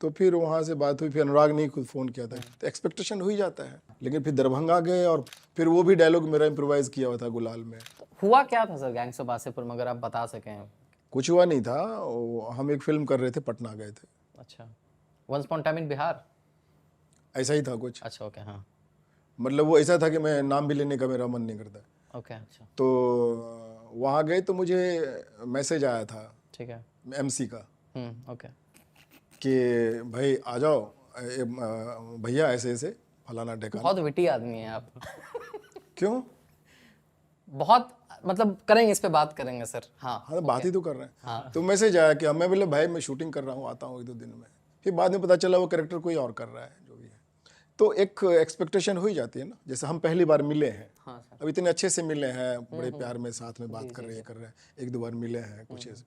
तो फिर वहाँ से बात हुई, फिर अनुराग ने खुद फ़ोन किया था, तो एक्सपेक्टेशन हो ही जाता है। लेकिन फिर दरभंगा गए और फिर वो भी डायलॉग मेरा इम्प्रोवाइज़ किया हुआ था गुलाल में। हुआ क्या था सर गैंग्स ऑफ वासेपुर में, अगर आप बता सकें? कुछ हुआ नहीं था, हम एक फिल्म कर रहे थे, पटना गए थे। अच्छा, once upon time in Bihar, ऐसा ही था कुछ, अच्छा ओके, हाँ मतलब वो ऐसा था कि मैं नाम भी लेने का मेरा मन नहीं करता। ओके, अच्छा तो वहाँ गए तो मुझे मैसेज आया था ठीक है, एमसी का ओके, कि भाई आ जाओ, भैया ऐसे ऐसे फलाना ढेकाना। बहुत विटी आदमी है आप। क्यों? बहुत, मतलब करेंगे, इस पे बात करेंगे सर। हाँ हाँ तो बात ही तो कर रहे हैं। हाँ। तो मैसेज आया कि मैं बोले भाई मैं शूटिंग कर रहा हूँ, आता हूँ 1-2 दिन में। फिर बाद में पता चला वो कैरेक्टर कोई और कर रहा है, जो भी है। तो एक एक्सपेक्टेशन हो ही जाती है ना, जैसे हम पहली बार मिले हैं, हाँ सर, अब इतने अच्छे से मिले हैं, बड़े प्यार में साथ में बात कर रहे हैं, 1-2 बार मिले हैं कुछ ऐसे।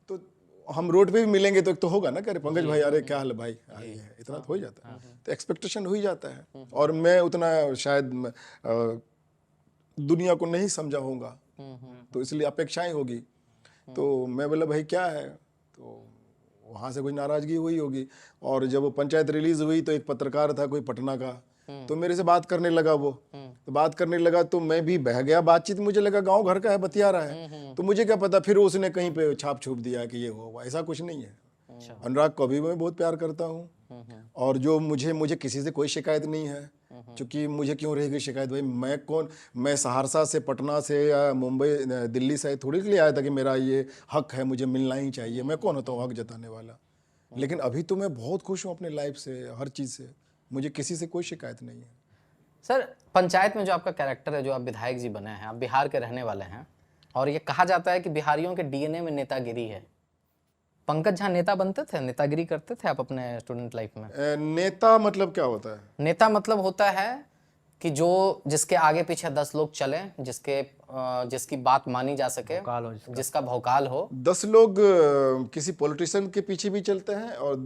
तो हम रोड पे भी मिलेंगे तो एक तो होगा ना कि अरे पंकज भाई, अरे क्या हाल है भाई, ये है, इतना तो हो ही जाता है। तो एक्सपेक्टेशन हो ही जाता है। और मैं उतना शायद दुनिया को नहीं समझा होगा, तो इसलिए अपेक्षाएं होगी। तो मैं बोला भाई क्या है, तो वहाँ से कुछ नाराज़गी हुई होगी। और जब वो पंचायत रिलीज़ हुई तो एक पत्रकार था कोई पटना का, तो मेरे से बात करने लगा वो। तो बात करने लगा तो मैं भी बह गया बातचीत, मुझे लगा गांव घर का है, बतिया रहा है। तो मुझे क्या पता, फिर उसने कहीं पे छाप छूप दिया कि ये हुआ, ऐसा कुछ नहीं है। अनुराग को भी मैं बहुत प्यार करता हूँ, और जो मुझे किसी से कोई शिकायत नहीं है। क्योंकि मुझे क्यों रहेगी शिकायत भाई, मैं कौन, मैं सहरसा से, पटना से या मुंबई दिल्ली से थोड़ी के लिए आया था कि मेरा ये हक है, मुझे मिलना ही चाहिए। मैं कौन होता हूँ हक जताने वाला। लेकिन अभी तो मैं बहुत खुश हूँ अपने लाइफ से, हर चीज़ से, मुझे किसी से कोई शिकायत नहीं है। सर पंचायत में जो आपका कैरेक्टर है, जो आप विधायक जी बने हैं, आप बिहार के रहने वाले हैं, और ये कहा जाता है कि बिहारियों के डीएनए में नेतागिरी है। पंकज झा नेता बनते थे, नेतागिरी करते थे आप अपने स्टूडेंट लाइफ में? नेता मतलब क्या होता है? नेता मतलब होता है कि जो जिसके आगे पीछे 10 लोग चले, जिसकी बात मानी जा सके, जिसका भौकाल हो। 10 लोग किसी पॉलिटिशियन के पीछे भी चलते हैं, और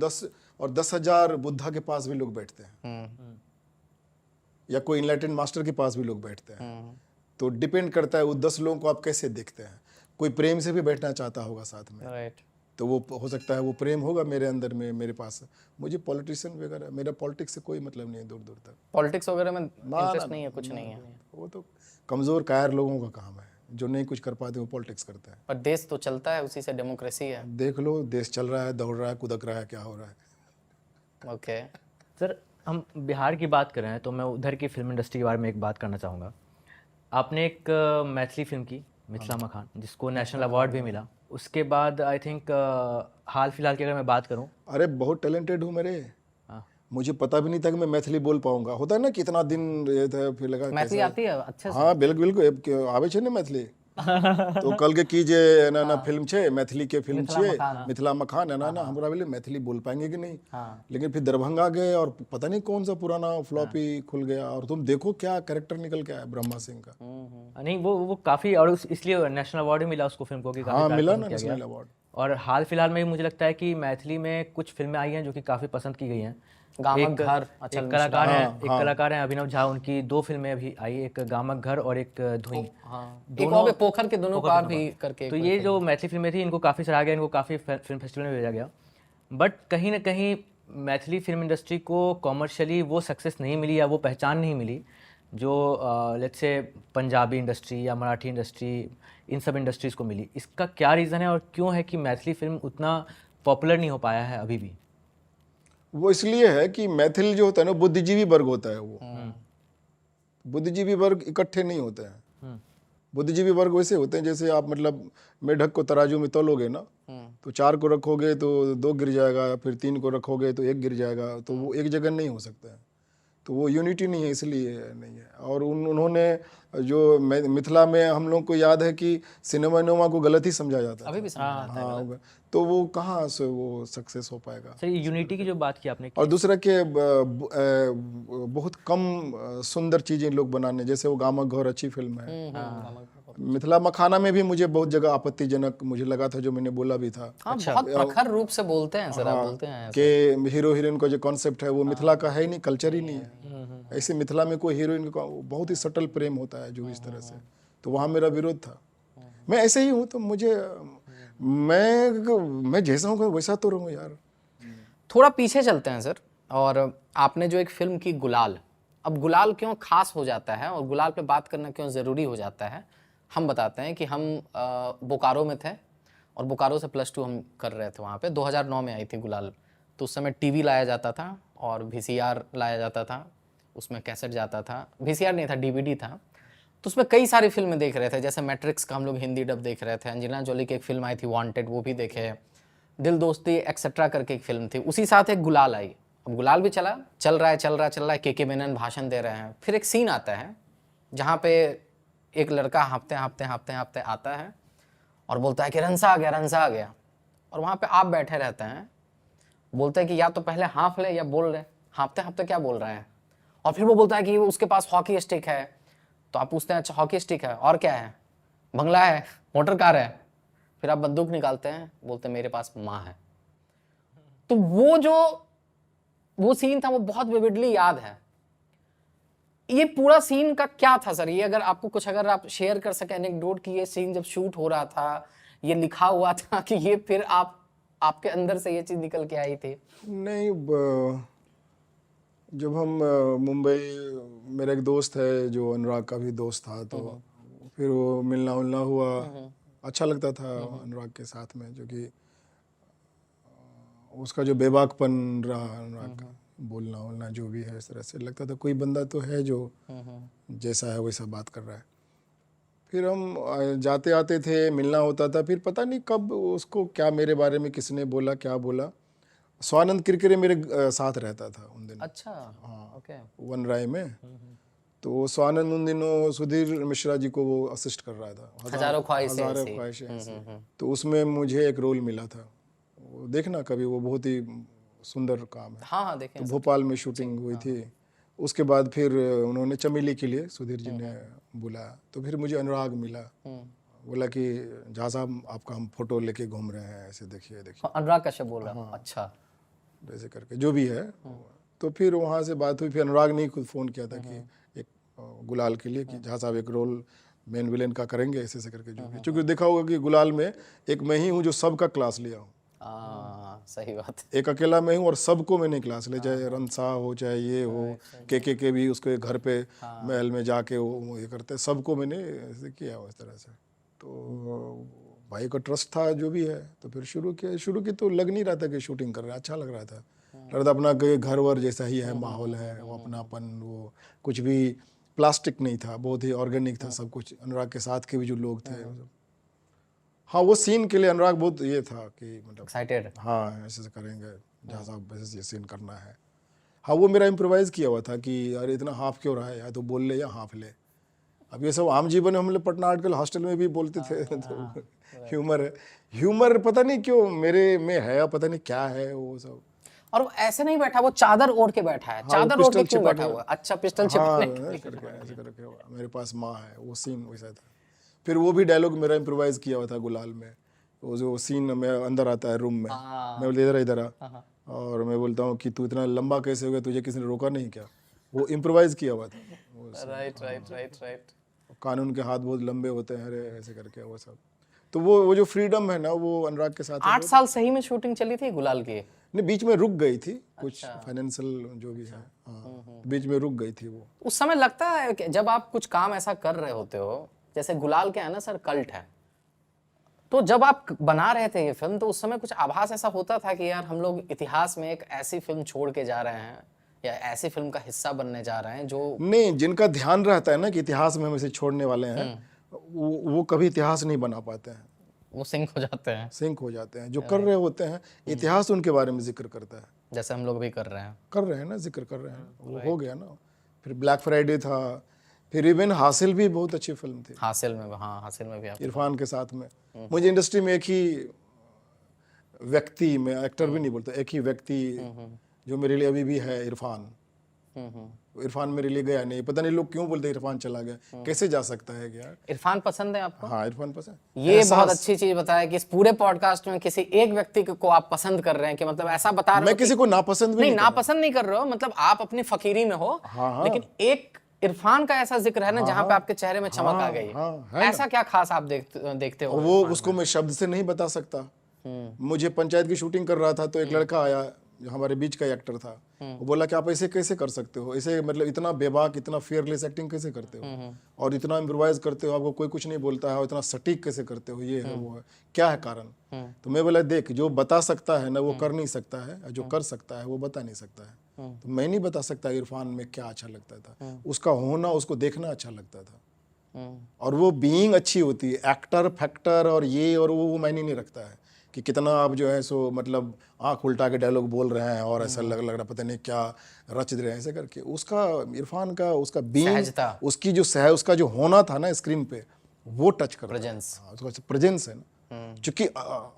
10,000 बुद्धा के पास भी लोग बैठते हैं, या कोई इनलाइटेड मास्टर के पास भी लोग बैठते हैं। तो डिपेंड करता है वो 10 लोगों को आप कैसे देखते हैं। कोई प्रेम से भी बैठना चाहता होगा साथ में, राइट, तो वो हो सकता है वो प्रेम होगा मेरे अंदर में, मेरे पास। मुझे पॉलिटिशियन वगैरह, मेरा पॉलिटिक्स से कोई मतलब नहीं है दूर दूर तक। पॉलिटिक्स वगैरह में ना इंटरेस्ट नहीं है, कुछ नहीं है। वो तो कमज़ोर कायर लोगों का काम है, जो नहीं कुछ कर पाते वो पॉलिटिक्स करते हैं। पर देश तो चलता है उसी से, डेमोक्रेसी है। देख लो, देश चल रहा है, दौड़ रहा है, कुदक रहा है, क्या हो रहा है। ओके सर, हम बिहार की बात कर रहे हैं तो मैं उधर की फिल्म इंडस्ट्री के बारे में एक बात करना चाहूँगा। आपने एक मैथिली फिल्म की, मिथिला मखान, जिसको नेशनल अवार्ड भी मिला। उसके बाद आई थिंक हाल फिलहाल की अगर मैं बात करूँ, अरे बहुत टैलेंटेड हूँ मेरे, हाँ, मुझे पता भी नहीं था कि मैं मैथिली बोल पाऊंगा। होता है ना कितना दिन ये था, फिर लगा मैथिली कैसा। आती है अच्छे से? हाँ बिल्कुल बिल्कुल, आवे छे ने मैथिली। तो कल के कीजिए ना ना फिल्म छे, मैथिली के फिल्म छे, मिथिला मखान है ना, हमरा बोले मैथिली बोल पाएंगे कि नहीं। लेकिन फिर दरभंगा गए और पता नहीं कौन सा पुराना फ्लॉपी खुल गया, और तुम देखो क्या कैरेक्टर निकल के आया ब्रह्मा सिंह का। नहीं वो काफ़ी, और इसलिए नेशनल अवार्ड भी मिला उसको, फिल्म को, कि हाँ काफ़ी मिला पसंद ना किया नेशनल गया। अवार्ड। और हाल फिलहाल में मुझे लगता है कि मैथिली में कुछ फिल्में आई हैं जो कि काफ़ी पसंद की गई हैं। गामक घर, एक कलाकार हैं, एक कलाकार हैं अभिनव झा, उनकी 2 फिल्में अभी आई, एक गामक घर और एक धुई। एक और भी पोखर के दोनों पार भी करके। तो ये जो मैथिली फिल्में थी, इनको काफ़ी सराहा गया, इनको काफ़ी फिल्म फेस्टिवल में भेजा गया। बट कहीं ना कहीं मैथिली फिल्म इंडस्ट्री को कॉमर्शियली वो सक्सेस नहीं मिली, या वो पहचान नहीं मिली जो लेट्स से पंजाबी इंडस्ट्री या मराठी इंडस्ट्री, इन सब इंडस्ट्रीज़ को मिली। इसका क्या रीज़न है, और क्यों है कि मैथिली फिल्म उतना पॉपुलर नहीं हो पाया है अभी भी? वो इसलिए है कि मैथिल जो होता है ना, बुद्धिजीवी वर्ग होता है। वो बुद्धिजीवी वर्ग इकट्ठे नहीं होते हैं। बुद्धिजीवी वर्ग वैसे होते हैं जैसे आप, मतलब मेढक को तराजू में तोलोगे ना, तो 4 को रखोगे तो 2 गिर जाएगा, फिर 3 को रखोगे तो 1 गिर जाएगा, तो वो एक जगह नहीं हो सकता है। तो वो यूनिटी नहीं है, इसलिए नहीं है। और उन्होंने जो मिथिला में, हम लोग को याद है कि सिनेमा नोमा को गलत ही समझा जाता अभी भी समझा जाता है गलत। तो वो कहाँ से वो सक्सेस हो पाएगा। सर, यूनिटी की जो बात की आपने, और दूसरा कि बहुत कम सुंदर चीज़ें लोग बनाने, जैसे वो गामक घर अच्छी फिल्म है। मिथिला मखाना में भी मुझे बहुत जगह आपत्तिजनक मुझे लगा था, जो मैंने बोला भी था। बहुत प्रखर रूप से बोलते हैं सर, आप बोलते हैं कि हीरो हीरोइन का जो कॉन्सेप्ट है वो मिथिला का है ही नहीं, कल्चर ही नहीं है। ऐसे मिथिला में कोई हीरोइन का बहुत ही सटल प्रेम होता है जो इस तरह से, तो वहाँ मेरा विरोध था। मैं ऐसे ही हूँ, तो मुझे मैं जैसा हूँ वैसा तो रहूँ यार। थोड़ा पीछे चलते हैं सर, और आपने जो एक फिल्म की गुलाल, अब गुलाल क्यों खास हो जाता है और गुलाल पे बात करना क्यों ज़रूरी हो जाता है, हम बताते हैं कि हम बोकारो में थे और बोकारो से +2 हम कर रहे थे वहाँ पे। 2009 में आई थी गुलाल, तो उस समय टीवी लाया जाता था और VCR लाया जाता था, उसमें कैसेट जाता था, VCR नहीं था, DVD था। तो उसमें कई सारी फिल्में देख रहे थे, जैसे मैट्रिक्स का हम लोग हिंदी डब देख रहे थे, अंजना जोली की एक फिल्म आई थी वांटेड, वो भी देखे, दिल दोस्ती एक्सेट्रा करके एक फिल्म थी, उसी साथ एक गुलाल आई। अब गुलाल भी चल रहा है, के मेनन भाषण दे रहे हैं। फिर एक सीन आता है जहाँ पे एक लड़का हाँफते आता है और बोलता है कि रंसा आ गया। और वहाँ पे आप बैठे रहते हैं, बोलते हैं कि या तो पहले हाँफ ले या बोल ले, हाँफते क्या बोल रहे हैं। और फिर वो बोलता है कि उसके पास हॉकी स्टिक है, तो आप पूछते हैं अच्छा हॉकी स्टिक है और क्या है, बंगला है, मोटर कार है। फिर आप बंदूक निकालते हैं, बोलते हैं मेरे पास माँ है। तो वो सीन था, वो बहुत विविडली याद है। ये पूरा सीन का क्या था सर, ये अगर आपको कुछ अगर आप शेयर कर सके एनेक्डोट कि ये सीन जब शूट हो रहा था, ये लिखा हुआ था कि ये फिर आपके अंदर से ये चीज निकल के आई थी? नहीं, जब हम मुंबई, मेरा एक दोस्त है जो अनुराग का भी दोस्त था, तो फिर वो मिलना उलना हुआ, अच्छा लगता था अनुराग के साथ में, जो कि उसका जो बेबाकपन रहा अनुराग का, बोलना उलना जो भी है, इस तरह से लगता था कोई बंदा तो है जो जैसा है वैसा बात कर रहा है। फिर हम जाते आते थे, मिलना होता था। फिर पता नहीं कब उसको क्या मेरे बारे में किसने बोला, क्या बोला। स्वानंद किरकिरे मेरे साथ रहता था उन दिनों। अच्छा, हाँ, ओके। वन राय में। तो स्वानंद उन दिनों सुधीर मिश्रा जी को वो असिस्ट कर रहा था, हजारों ख्वाहिशें ऐसी। तो उसमें मुझे एक रोल मिला था, वो देखना कभी, वो बहुत ही सुंदर काम है। हाँ देखें। तो भोपाल में शूटिंग हुई थी। उसके बाद फिर उन्होंने चमेली के लिए सुधीर जी ने बुलाया, तो फिर मुझे अनुराग मिला, बोला कि जहाँ साहब आपका हम फोटो लेके घूम रहे हैं, ऐसे देखिए। अनुराग कश्यप बोल रहा। अच्छा, वैसे करके जो भी है। तो फिर वहाँ से बात हुई। फिर अनुराग ने खुद फ़ोन किया था कि एक गुलाल के लिए कि जहाँ साहब एक रोल मेन विलेन का करेंगे, ऐसे करके जो भी। चूँकि देखा होगा कि गुलाल में एक मैं ही हूँ जो सबका क्लास लिया हूँ। सही बात। एक अकेला मैं हूँ और सबको मैंने क्लास लिया, चाहे रंसा हो, चाहे ये हो, के भी उसके घर पे महल में जाके वो ये करते, सबको मैंने ऐसे किया इस तरह से। तो भाई का ट्रस्ट था जो भी है। तो फिर शुरू की तो लग नहीं रहा था कि शूटिंग कर रहा है, अच्छा लग रहा था। लग रहा था अपना घर वर जैसा ही है, माहौल है, वो अपनापन, वो कुछ भी प्लास्टिक नहीं था, बहुत ही ऑर्गेनिक था सब कुछ। अनुराग के साथ के भी जो लोग थे, हाँ, वो सीन के लिए अनुराग बहुत ये था कि मतलब एक्साइटेड, हाँ ऐसे करेंगे, जहाँ साहब वैसे ये सीन करना है। हाँ, वो मेरा इम्प्रोवाइज़ किया हुआ था कि अरे इतना हाफ क्यों रहा है, या तो बोल ले या हाफ ले। अब ये सब आम जीवन में हम लोग पटना आर्टिकल हॉस्टल में भी बोलते थे। तो ह्यूमर है, ह्यूमर पता नहीं क्यों मेरे में है, पता नहीं क्या है वो सब। और वो ऐसे नहीं बैठा, वो चादर ओढ़ के बैठा है। चादर ओढ़ के क्यों बैठा हुआ? अच्छा, पिस्टल छिपाने करके ऐसे करके मेरे पास माँ है, वो सीन वैसा था। फिर वो भी डायलॉग मेरा इम्प्रोवाइज किया हुआ था गुलाल में। वो जो सीन में अंदर आता है रूम में, मैं बोलते इधर आ, और मैं बोलता हूँ कि तू इतना लंबा कैसे हो गया, तुझे किसी ने रोका नहीं क्या? वो इम्प्रोवाइज किया हुआ था। राइट। कानून के हाथ बहुत लंबे होते हैं, अरे ऐसे करके वो सब। तो वो जो फ्रीडम है ना, वो अनुराग के साथ 8 साल सही में शूटिंग चली थी गुलाल की? नहीं, बीच में रुक गई थी कुछ फाइनेंशियल जो भी है। हाँ, बीच में रुक गई थी वो। उस समय लगता है कि जब आप कुछ काम ऐसा कर रहे होते हो, जैसे गुलाल क्या है ना सर, कल्ट है, तो जब आप बना रहे थे ये फिल्म, तो उस समय कुछ आभास ऐसा होता था कि यार हम लोग इतिहास में एक ऐसी फिल्म छोड़ के जा रहे हैं या ऐसी फिल्म का हिस्सा बनने जा रहे हैं जो नहीं, जिनका ध्यान रहता है ना कि इतिहास में हम इसे छोड़ने वाले हैं, वो कभी इतिहास नहीं बना पाते हैं, वो सिंक हो जाते हैं। जो कर रहे होते हैं, इतिहास उनके बारे में जिक्र करता है, जैसे हम लोग भी कर रहे हैं ना, जिक्र कर रहे हैं। वो हो गया ना। फिर ब्लैक फ्राइडे था, फिर इवन हासिल भी बहुत अच्छी फिल्म थी। हासिल में भी इरफान के साथ में। मुझे इंडस्ट्री में एक ही व्यक्ति, मैं एक्टर भी नहीं बोलता, एक ही व्यक्ति जो मेरे लिए अभी भी है, इरफान। इरफान मेरे लिए गया नहीं, पता नहीं लोग क्यों बोलते इरफान चला गया, कैसे जा सकता है यार? इरफान पसंद है आपको? हाँ, इरफान पसंद। ये बहुत अच्छी चीज बताया कि इस पूरे पॉडकास्ट में किसी एक व्यक्ति को आप पसंद कर रहे हैं, कि मतलब ऐसा बता रहे हो मैं किसी को नापसंद भी नहीं, नापसंद नहीं कर रहे हो, मतलब आप अपनी फकीरी में हो, लेकिन एक इरफान का ऐसा जिक्र है ना जहां पे आपके चेहरे में चमक आ गई। ऐसा क्या खास आप देखते हो? वो उसको मैं शब्द से नहीं बता सकता। मुझे पंचायत की शूटिंग कर रहा था, तो एक लड़का आया जो हमारे बीच का एक्टर था, वो बोला कि आप ऐसे कैसे कर सकते हो, ऐसे मतलब इतना बेबाक, इतना फियरलेस एक्टिंग कैसे करते हो, और इतना इम्प्रोवाइज करते हो, आपको कोई कुछ नहीं बोलता है, और इतना सटीक कैसे करते हो, ये है वो है, क्या है कारण। तो मैं बोला देख, जो बता सकता है ना वो कर नहीं सकता है, जो कर सकता है वो बता नहीं सकता है। तो मैं नहीं बता सकता इरफान में क्या अच्छा लगता था, उसका होना, उसको देखना अच्छा लगता था, और वो बीइंग अच्छी होती है। एक्टर फैक्टर और ये और वो मायने नहीं रखता है कि कितना आप जो है सो मतलब आँख उल्टा के डायलॉग बोल रहे हैं और ऐसा लग रहा पता नहीं क्या रच रहे हैं ऐसे करके। उसका इरफान का उसका बीइंग, सहजता। उसकी जो उसका जो होना था ना स्क्रीन पे, वो टच करता प्रेजेंस। है। उसका प्रेजेंस है ना, क्योंकि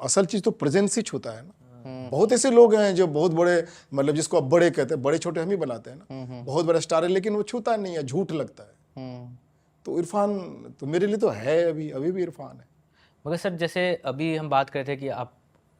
असल चीज तो प्रेजेंस ही छूता है ना। बहुत ऐसे लोग हैं जो बहुत बड़े, मतलब जिसको अब बड़े कहते हैं, बड़े छोटे हम ही बनाते हैं ना, बहुत बड़ा स्टार है लेकिन वो छूता नहीं है, झूठ लगता है। तो इरफान तो मेरे लिए तो है, अभी भी इरफान है। मगर सर जैसे अभी हम बात कर रहे थे कि आप,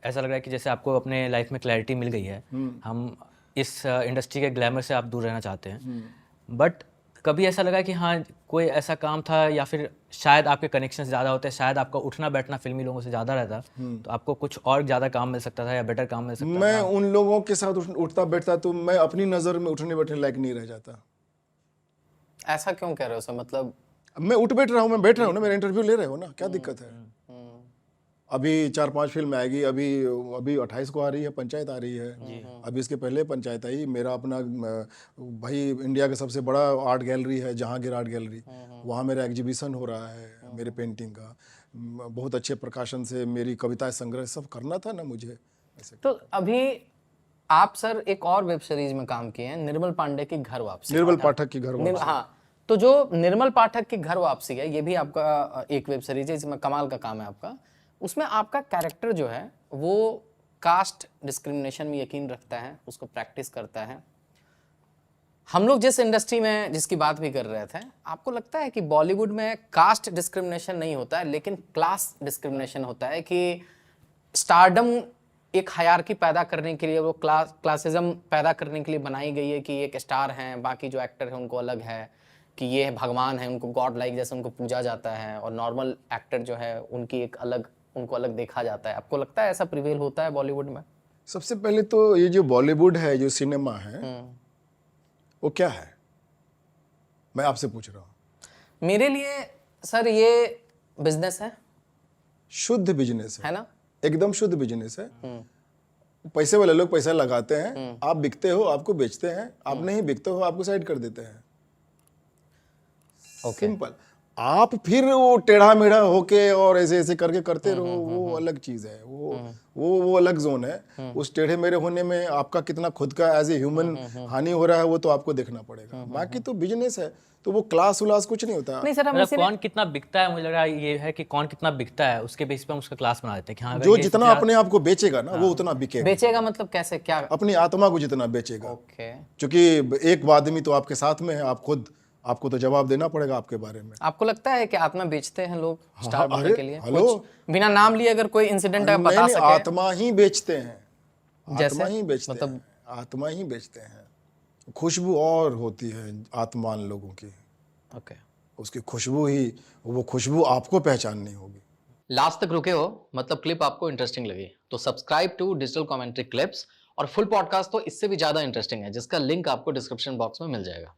ऐसा लग रहा है कि जैसे आपको अपने लाइफ में क्लैरिटी मिल गई है, हम इस इंडस्ट्री के ग्लैमर से आप दूर रहना चाहते हैं, बट कभी ऐसा लगा कि हाँ कोई ऐसा काम था या फिर शायद आपके कनेक्शंस ज़्यादा होते, शायद आपका उठना बैठना फिल्मी लोगों से ज़्यादा रहता, तो आपको कुछ और ज़्यादा काम मिल सकता था या बेटर काम मिल सकता मैं उन लोगों के साथ उठता बैठता तो मैं अपनी नज़र में उठने बैठने लायक नहीं रह जाता। ऐसा क्यों कह रहे हो सर? मतलब अब मैं उठ बैठ रहा हूँ, मैं बैठ रहा हूँ ना, मेरा इंटरव्यू ले रहे हो ना, क्या दिक्कत है। अभी 4-5 फिल्म आएगी, अभी 28 को आ रही है, पंचायत आ रही है, अभी इसके पहले पंचायत आई। मेरा अपना भाई इंडिया का सबसे बड़ा आर्ट गैलरी है जहांगीर आर्ट गैलरी, वहाँ मेरा एग्जीबिशन हो रहा है मेरे पेंटिंग का, बहुत अच्छे प्रकाशन से मेरी कविताएं संग्रह सब करना था ना मुझे ऐसे। तो अभी आप सर एक और वेब सीरीज में काम किए हैं, निर्मल पांडे की घर वापसी। निर्मल पाठक की घर वापसी। हाँ, तो जो निर्मल पाठक की घर वापसी है, ये भी आपका एक वेब सीरीज है, इसमें कमाल का काम है आपका। उसमें आपका कैरेक्टर जो है वो कास्ट डिस्क्रिमिनेशन में यकीन रखता है, उसको प्रैक्टिस करता है। हम लोग जिस इंडस्ट्री में जिसकी बात भी कर रहे थे, आपको लगता है कि बॉलीवुड में कास्ट डिस्क्रिमिनेशन नहीं होता है लेकिन क्लास डिस्क्रिमिनेशन होता है, कि स्टारडम एक हायरार्की पैदा करने के लिए, वो क्लासिज्म पैदा करने के लिए बनाई गई है कि एक स्टार हैं, बाकी जो एक्टर हैं उनको अलग है, कि ये भगवान है, उनको गॉड लाइक जैसे उनको पूजा जाता है, और नॉर्मल एक्टर जो है उनकी एक अलग, उनको अलग देखा जाता है। आपको लगता है ऐसा प्रिवेल होता है बॉलीवुड में? सबसे पहले तो ये जो बॉलीवुड है, जो सिनेमा है, वो क्या है, मैं आपसे पूछ रहा हूँ। मेरे लिए सर ये बिजनेस है, शुद्ध बिजनेस है ना? एकदम शुद्ध बिजनेस है। पैसे वाले लोग पैसा लगाते हैं, आप बिकते हो, आपको बेचते हैं, आप नहीं बिकते हो, आपको साइड कर देते हैं। सिंपल। आप फिर वो टेढ़ा मेढ़ा होके और ऐसे ऐसे करके करते रहो, वो अलग चीज है, वो अलग जोन है। उस टेढ़े मेढ़े होने में आपका कितना खुद का एज ए ह्यूमन हानि हो रहा है, वो तो आपको देखना पड़ेगा। बाकी तो बिजनेस है, तो वो क्लास उलास कुछ नहीं होता। नहीं सर, हम मतलब कौन कितना बिकता है, मुझे लग रहा है ये है कि कौन कितना बिकता है उसके बेस पे हम उसका क्लास बना देते हैं कि हाँ जो जितना अपने आप को बेचेगा ना, वो उतना बिकेगा। बेचेगा मतलब कैसे, क्या? अपनी आत्मा को जितना बेचेगा। ओके। क्योंकि एक आदमी तो आपके साथ में है, आप खुद, आपको तो जवाब देना पड़ेगा आपके बारे में। आपको लगता है कि आत्मा बेचते हैं लोग स्टार बनने अरे, के लिए? हेलो, कुछ बिना नाम लिए अगर कोई इंसिडेंट आप बता सके। आत्मा ही बेचते हैं, जैसे? आत्मा ही बेचते हैं, आत्मा ही बेचते हैं। खुशबू और होती है आत्मान लोगों की, ओके। उसकी खुशबू ही, वो खुशबू आपको पहचाननी होगी। लास्ट तक रुके हो, मतलब क्लिप आपको इंटरेस्टिंग लगी, तो subscribe to digital commentary clips, और फुल पॉडकास्ट तो इससे भी ज्यादा इंटरेस्टिंग है, जिसका लिंक आपको डिस्क्रिप्शन बॉक्स में मिल जाएगा।